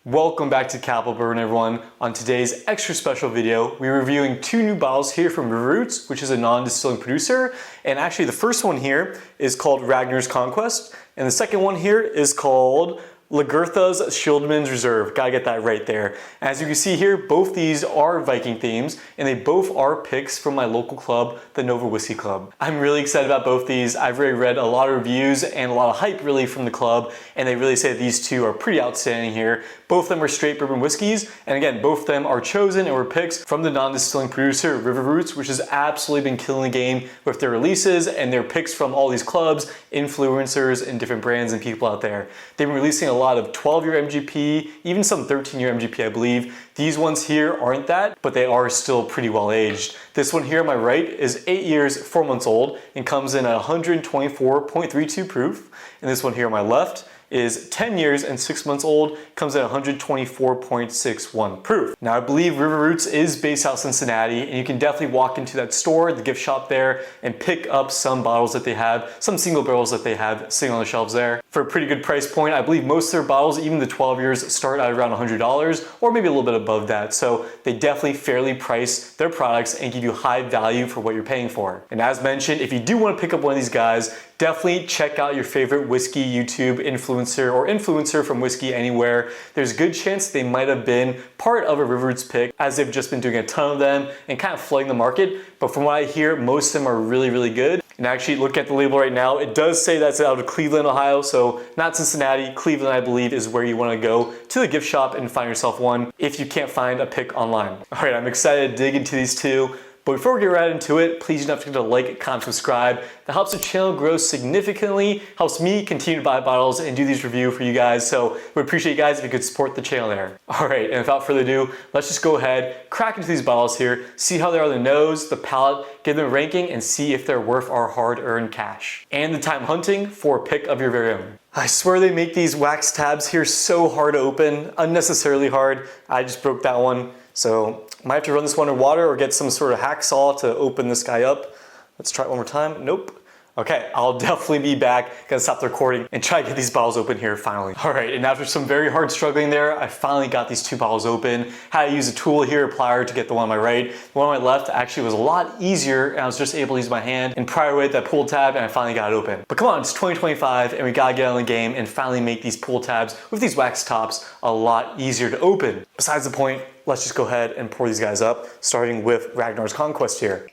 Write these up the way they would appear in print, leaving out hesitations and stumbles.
Welcome back to Capitol Bourbon, everyone. On today's extra special video, we're reviewing two new bottles here from River Roots, which is a non-distilling producer. And actually the first one here is called Ragnar's Conquest, and the second one here is called Lagertha's Shieldman's Reserve. Gotta get that right there. As you can see here, both these are Viking themes, and they both are picks from my local club, the Nova Whiskey Club. I'm really excited about both these. I've already read a lot of reviews and a lot of hype really from the club, and they really say that these two are pretty outstanding here. Both of them are straight bourbon whiskeys, and again, both of them are chosen and were picks from the non-distilling producer, River Roots, which has absolutely been killing the game with their releases and their picks from all these clubs, influencers, and different brands and people out there. They've been releasing a lot of 12-year MGP, even some 13-year MGP, I believe. These ones here aren't that, but they are still pretty well aged. This one here on my right is 8 years, 4 months old, and comes in at 124.32 proof. And this one here on my left is 10 years and 6 months old, comes at 124.61 proof. Now I believe River Roots is based out of Cincinnati, and you can definitely walk into that store, the gift shop there, and pick up some bottles that they have, some single barrels that they have sitting on the shelves there for a pretty good price point. I believe most of their bottles, even the 12 years, start at around $100 or maybe a little bit above that. So they definitely fairly price their products and give you high value for what you're paying for. And as mentioned, if you do want to pick up one of these guys, definitely check out your favorite whiskey YouTube influencer or influencer from Whiskey Anywhere. There's a good chance they might have been part of a River Roots pick, as they've just been doing a ton of them and kind of flooding the market. But from what I hear, most of them are really, really good. And actually, look at the label right now. It does say that's out of Cleveland, Ohio, so not Cincinnati. Cleveland, I believe, is where you want to go to the gift shop and find yourself one if you can't find a pick online. All right, I'm excited to dig into these two. But before we get right into it, please don't forget to like, comment, subscribe. That helps the channel grow significantly, helps me continue to buy bottles and do these reviews for you guys. So we appreciate you guys if you could support the channel there. All right, and without further ado, let's just go ahead, crack into these bottles here, see how they are on the nose, the palate, give them a ranking, and see if they're worth our hard-earned cash. And the time hunting for a pick of your very own. I swear they make these wax tabs here so hard to open, unnecessarily hard. I just broke that one. So might have to run this one in water or get some sort of hacksaw to open this guy up. Let's try it one more time. Nope. Okay, I'll definitely be back. Gonna stop the recording and try to get these bottles open here finally. All right, and after some very hard struggling there, I finally got these two bottles open. Had to use a tool here, a plier, to get the one on my right. The one on my left actually was a lot easier, and I was just able to use my hand and pry away at that pull tab, and I finally got it open. But come on, it's 2025, and we gotta get on the game and finally make these pull tabs with these wax tops a lot easier to open. Besides the point, let's just go ahead and pour these guys up, starting with Ragnar's Conquest here.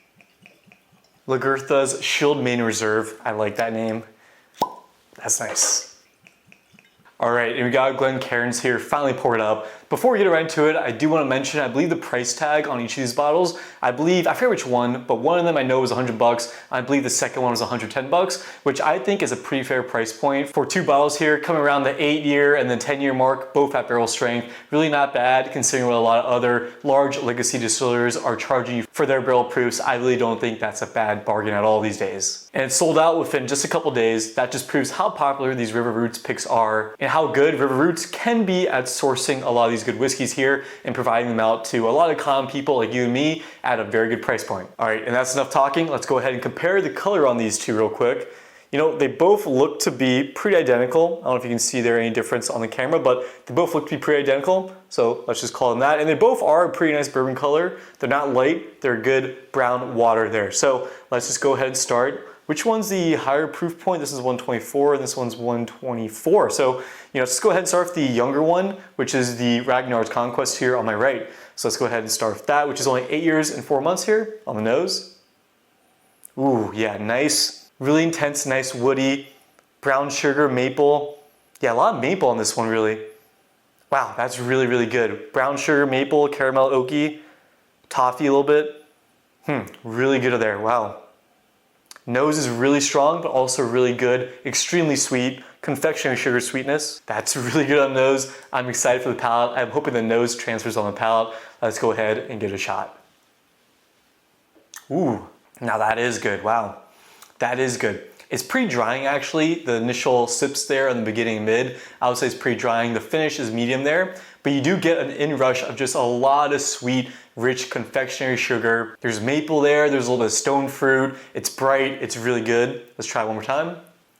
Lagertha's Shieldman's Reserve. I like that name. That's nice. All right, and we got Glencairn's here, finally poured up. Before we get right into it, I do want to mention, I believe the price tag on each of these bottles, I forget which one, but one of them I know was $100. I believe the second one was $110, which I think is a pretty fair price point for two bottles here, coming around the 8-year and the 10-year mark, both at barrel strength. Really not bad, considering what a lot of other large legacy distillers are charging you for their barrel proofs. I really don't think that's a bad bargain at all these days. And it sold out within just a couple days. That just proves how popular these River Roots picks are and how good River Roots can be at sourcing a lot of these good whiskeys here and providing them out to a lot of common people like you and me at a very good price point. All right, and that's enough talking. Let's go ahead and compare the color on these two real quick. You know, they both look to be pretty identical. I don't know if you can see there any difference on the camera, but they both look to be pretty identical. So let's just call them that. And they both are a pretty nice bourbon color. They're not light, they're good brown water there. So let's just go ahead and start. Which one's the higher proof point? This is 124 and this one's 124. So, let's go ahead and start with the younger one, which is the Ragnar's Conquest here on my right. So let's go ahead and start with that, which is only 8 years and 4 months here on the nose. Ooh, yeah, nice, really intense, nice woody, brown sugar, maple. Yeah, a lot of maple on this one, really. Wow, that's really, really good. Brown sugar, maple, caramel, oaky, toffee a little bit. Really good there, wow. Nose is really strong, but also really good, extremely sweet, confectionery sugar sweetness. That's really good on the nose. I'm excited for the palate. I'm hoping the nose transfers on the palate. Let's go ahead and give it a shot. Ooh, now that is good, wow. That is good. It's pretty drying actually. The initial sips there in the beginning and mid, I would say it's pretty drying. The finish is medium there, but you do get an inrush of just a lot of sweet, rich confectionery sugar. There's maple there, there's a little bit of stone fruit. It's bright, it's really good. Let's try it one more time.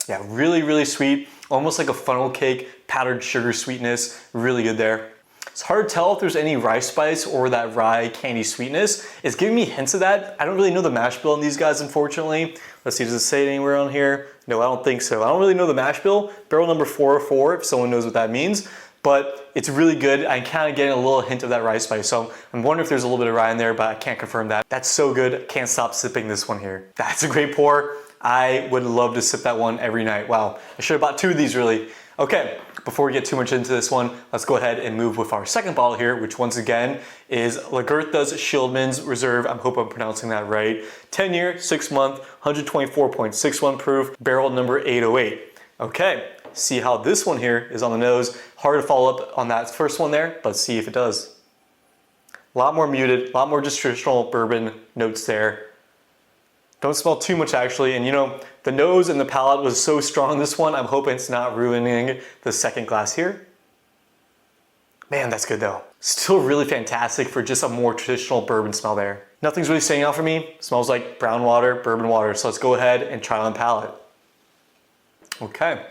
Yeah, really, really sweet. Almost like a funnel cake, powdered sugar sweetness. Really good there. It's hard to tell if there's any rye spice or that rye candy sweetness. It's giving me hints of that. I don't really know the mash bill on these guys, unfortunately. Let's see, does it say it anywhere on here? No, I don't think so. I don't really know the mash bill. Barrel number 404, if someone knows what that means. But it's really good. I'm kind of getting a little hint of that rye spice. So I'm wondering if there's a little bit of rye in there, but I can't confirm that. That's so good. Can't stop sipping this one here. That's a great pour. I would love to sip that one every night. Wow, I should have bought 2 of these really. Okay, before we get too much into this one, let's go ahead and move with our second bottle here, which once again is Lagertha's Schildman's Reserve. I hope I'm pronouncing that right. 10-year, 6-month, 124.61 proof, barrel number 808. Okay, see how this one here is on the nose. Hard to follow up on that first one there, but see if it does. A lot more muted, a lot more just traditional bourbon notes there. Don't smell too much actually, and you know, the nose and the palate was so strong this one, I'm hoping it's not ruining the second glass here. Man, that's good though. Still really fantastic for just a more traditional bourbon smell there. Nothing's really standing out for me. Smells like brown water, bourbon water. So let's go ahead and try it on palate. Okay.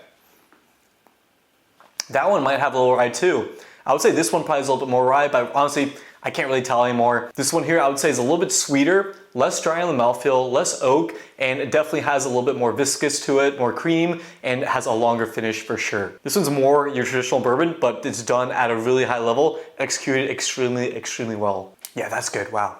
That one might have a little rye too. I would say this one probably is a little bit more rye, but honestly, I can't really tell anymore. This one here I would say is a little bit sweeter, less dry on the mouthfeel, less oak, and it definitely has a little bit more viscous to it, more cream, and it has a longer finish for sure. This one's more your traditional bourbon, but it's done at a really high level, executed extremely, extremely well. Yeah, that's good, wow.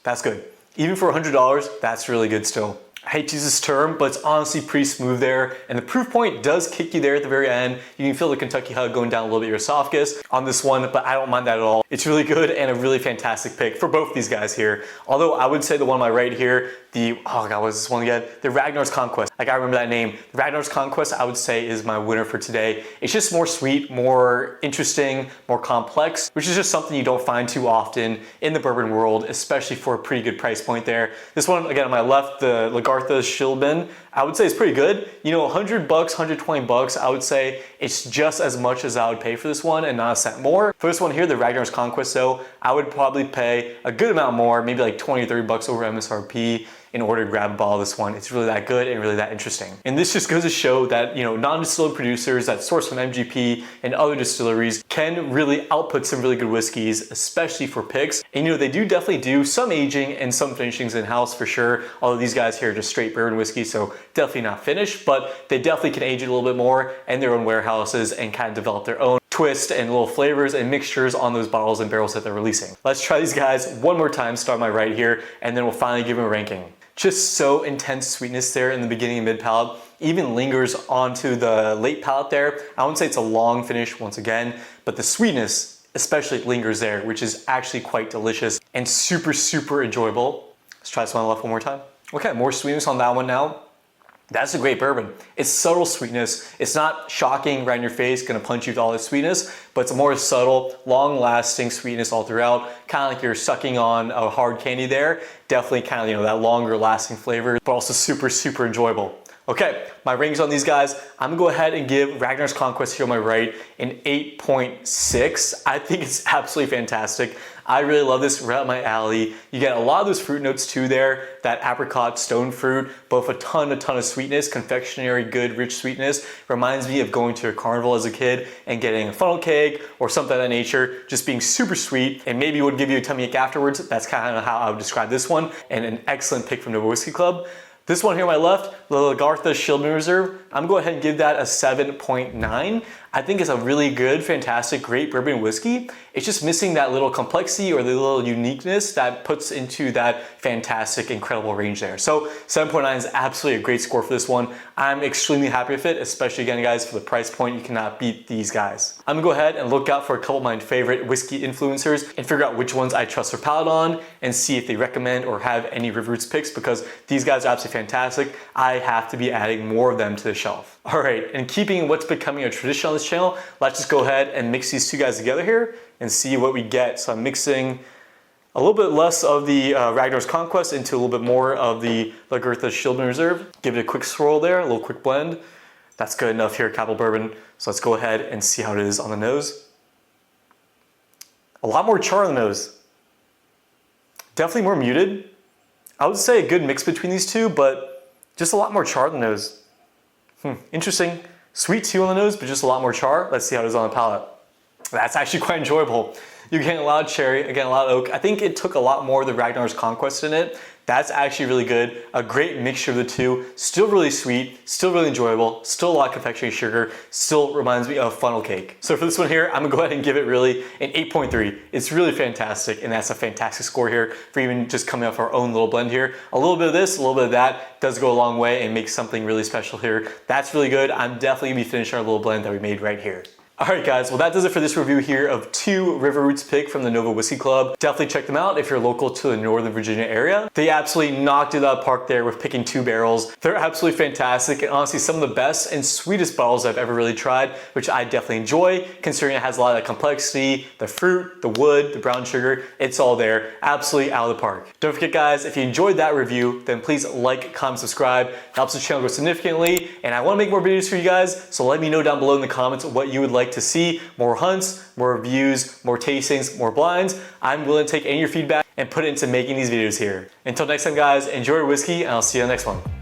That's good. Even for $100, that's really good still. I hate to use this term, but it's honestly pretty smooth there. And the proof point does kick you there at the very end. You can feel the Kentucky hug going down a little bit your esophagus on this one, but I don't mind that at all. It's really good and a really fantastic pick for both these guys here. Although I would say the one on my right here, oh God, what's this one again? The Ragnar's Conquest. I gotta remember that name. The Ragnar's Conquest, I would say, is my winner for today. It's just more sweet, more interesting, more complex, which is just something you don't find too often in the bourbon world, especially for a pretty good price point there. This one, again, on my left, the Lagertha's Schildman, I would say it's pretty good. You know, $100, $120, I would say it's just as much as I would pay for this one and not a cent more. For this one here, the Ragnar's Conquest, though, I would probably pay a good amount more, maybe like 20 or 30 bucks over MSRP in order to grab a bottle of this one. It's really that good and really that interesting. And this just goes to show that, you know, non-distilled producers that source from MGP and other distilleries can really output some really good whiskeys, especially for picks. And you know, they do definitely do some aging and some finishings in-house for sure. Although these guys here are just straight bourbon whiskey, so definitely not finished, but they definitely can age it a little bit more in their own warehouses and kind of develop their own twist and little flavors and mixtures on those bottles and barrels that they're releasing. Let's try these guys one more time, start my right here, and then we'll finally give them a ranking. Just so intense sweetness there in the beginning and mid palate, even lingers onto the late palate there. I wouldn't say it's a long finish once again, but the sweetness especially lingers there, which is actually quite delicious and super, super enjoyable. Let's try this one on the left one more time. Okay, more sweetness on that one now. That's a great bourbon. It's subtle sweetness. It's not shocking right in your face, gonna punch you with all this sweetness, but it's a more subtle, long-lasting sweetness all throughout. Kind of like you're sucking on a hard candy there. Definitely kind of, you know, that longer lasting flavor, but also super, super enjoyable. Okay, my ratings on these guys, I'm gonna go ahead and give Ragnar's Conquest here on my right an 8.6. I think it's absolutely fantastic. I really love this, right up my alley. You get a lot of those fruit notes too there, that apricot, stone fruit, both a ton of sweetness, confectionery, good, rich sweetness. Reminds me of going to a carnival as a kid and getting a funnel cake or something of that nature, just being super sweet, and maybe would give you a tummy ache afterwards. That's kind of how I would describe this one, and an excellent pick from Nova Whiskey Club. This one here on my left, the Lagertha's Schildman Reserve, I'm gonna go ahead and give that a 7.9. I think it's a really good, fantastic, great bourbon whiskey. It's just missing that little complexity or the little uniqueness that puts into that fantastic, incredible range there. So 7.9 is absolutely a great score for this one. I'm extremely happy with it, especially again, guys, for the price point, you cannot beat these guys. I'm gonna go ahead and look out for a couple of my favorite whiskey influencers and figure out which ones I trust their palate on and see if they recommend or have any River Roots picks, because these guys are absolutely fantastic. I have to be adding more of them to the shelf. All right, and keeping what's becoming a tradition on this channel, let's just go ahead and mix these two guys together here and see what we get. So I'm mixing a little bit less of the Ragnar's Conquest into a little bit more of the Lagertha's Schildman Reserve. Give it a quick swirl there, a little quick blend. That's good enough here at Capitol Bourbon. So let's go ahead and see how it is on the nose. A lot more char on the nose. Definitely more muted. I would say a good mix between these two, but just a lot more char on the nose. Interesting. Sweet too on the nose, but just a lot more char. Let's see how it is on the palate. That's actually quite enjoyable. You're getting a lot of cherry, again, a lot of oak. I think it took a lot more of the Ragnar's Conquest in it. That's actually really good. A great mixture of the two. Still really sweet, still really enjoyable, still a lot of confectionery sugar, still reminds me of funnel cake. So for this one here, I'm gonna go ahead and give it really an 8.3. It's really fantastic, and that's a fantastic score here for even just coming off our own little blend here. A little bit of this, a little bit of that does go a long way and makes something really special here. That's really good. I'm definitely gonna be finishing our little blend that we made right here. All right guys, well that does it for this review here of 2 River Roots pick from the Nova Whiskey Club. Definitely check them out if you're local to the Northern Virginia area. They absolutely knocked it out of the park there with picking 2 barrels. They're absolutely fantastic and honestly some of the best and sweetest bottles I've ever really tried, which I definitely enjoy considering it has a lot of complexity, the fruit, the wood, the brown sugar, it's all there. Absolutely out of the park. Don't forget guys, if you enjoyed that review, then please like, comment, subscribe. It helps the channel grow significantly and I want to make more videos for you guys, so let me know down below in the comments what you would like to see. More hunts, more reviews, more tastings, more blinds. I'm willing to take any of your feedback and put it into making these videos here. Until next time guys, enjoy your whiskey and I'll see you on the next one.